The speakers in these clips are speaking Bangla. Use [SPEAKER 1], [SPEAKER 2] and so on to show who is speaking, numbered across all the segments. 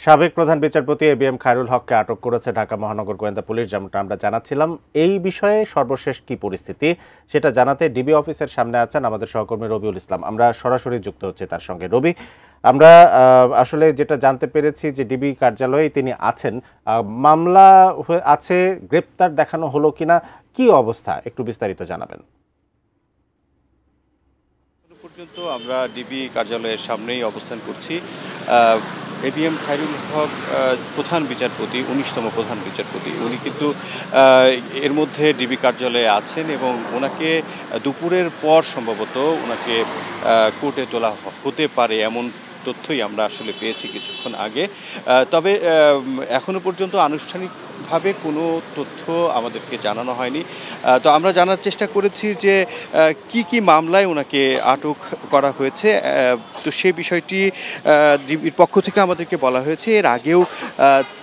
[SPEAKER 1] সাবেক প্রধান বিচারপতি এবিএম খায়রুল হককে আটক করেছে ঢাকা মহানগর গোয়েন্দা পুলিশ, যেমনটা আমরা জানাচ্ছিলাম। এই বিষয়ে সর্বশেষ কি পরিস্থিতি সেটা জানাতে ডিবি অফিসের সামনে আছেন আমাদের সহকর্মী রবিউল ইসলাম। আমরা সরাসরি যুক্ত হচ্ছে তার সঙ্গে। রবি, আমরা আসলে যেটা জানতে পেরেছি যে ডিবি কার্যালয়ে তিনি আছেন, মামলা আছে, গ্রেপ্তার দেখানো হলো কিনা, কি অবস্থা একটু বিস্তারিত জানাবেন।
[SPEAKER 2] পর্যন্ত আমরা ডিবি কার্যালয়ের সামনেই অবস্থান করছি। এবিএম খায়রুল হক প্রধান বিচারপতি, ১৯তম প্রধান বিচারপতি, উনি কিন্তু এর মধ্যে ডিবি কার্যালয়ে আছেন এবং ওনাকে দুপুরের পর সম্ভবত ওনাকে কোর্টে তোলা হতে পারে এমন তথ্যই আমরা আসলে পেয়েছি কিছুক্ষণ আগে। তবে এখনো পর্যন্ত আনুষ্ঠানিকভাবে কোনো তথ্য আমাদেরকে জানানো হয়নি। তো আমরা জানার চেষ্টা করেছি যে কি মামলায় ওনাকে আটক করা হয়েছে। তো সেই বিষয়টি ডিবির পক্ষ থেকে আমাদেরকে বলা হয়েছে এর আগেও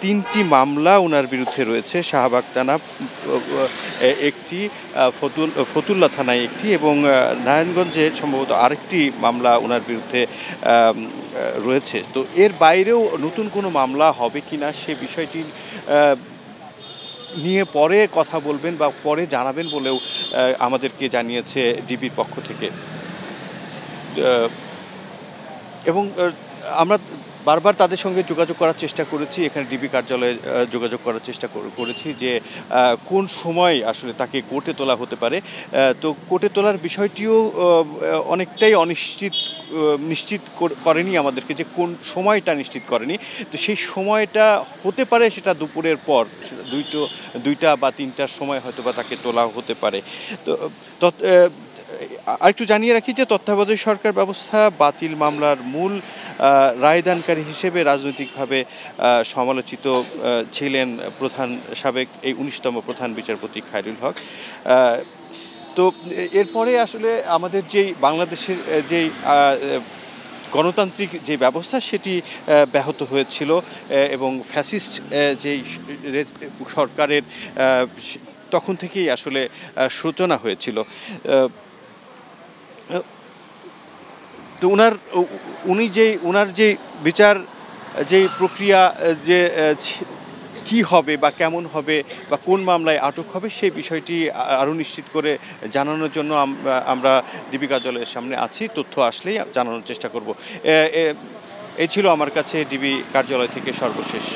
[SPEAKER 2] ৩টি মামলা ওনার বিরুদ্ধে রয়েছে। শাহবাগ থানা একটি, ফতুল্লা থানায় একটি এবং নারায়ণগঞ্জে সম্ভবত আরেকটি মামলা ওনার বিরুদ্ধে রয়েছে। তো এর বাইরেও নতুন কোনো মামলা হবে কিনা সে বিষয়টি নিয়ে পরে কথা বলবেন বা পরে জানাবেন বলেও আমাদেরকে জানিয়েছে ডিবির পক্ষ থেকে। এবং আমরা বারবার তাদের সঙ্গে যোগাযোগ করার চেষ্টা করেছি, এখানে ডিবি কার্যালয়ে যোগাযোগ করার চেষ্টা করেছি যে কোন সময় আসলে তাকে কোর্টে তোলা হতে পারে। তো কোর্টে তোলার বিষয়টিও অনেকটাই নিশ্চিত করেনি আমাদেরকে, যে কোন সময়টা নিশ্চিত করেনি। তো সেই সময়টা হতে পারে সেটা দুপুরের পর, দুইটা বা ৩টার সময় হয়তো বা তাকে তোলা হতে পারে। তো আরেকটু জানিয়ে রাখি যে তত্ত্বাবধায়ক সরকার ব্যবস্থা বাতিল মামলার মূল রায়দানকারী হিসেবে রাজনৈতিকভাবে সমালোচিত ছিলেন সাবেক এই ১৯তম প্রধান বিচারপতি খায়রুল হক। তো এরপরে আসলে আমাদের যেই বাংলাদেশের যেই গণতান্ত্রিক যে ব্যবস্থা সেটি ব্যাহত হয়েছিল এবং ফ্যাসিস্ট যেই সরকারের তখন থেকেই আসলে সূচনা হয়েছিল। তো ওনার যে বিচার যে প্রক্রিয়া যে কি হবে বা কেমন হবে বা কোন মামলায় আটক হবে সেই বিষয়টি আরও নিশ্চিত করে জানানোর জন্য আমরা ডিবি কার্যালয়ের সামনে আছি। তথ্য আসলেই জানানোর চেষ্টা করব। এই ছিল আমার কাছে ডিবি কার্যালয় থেকে সর্বশেষ।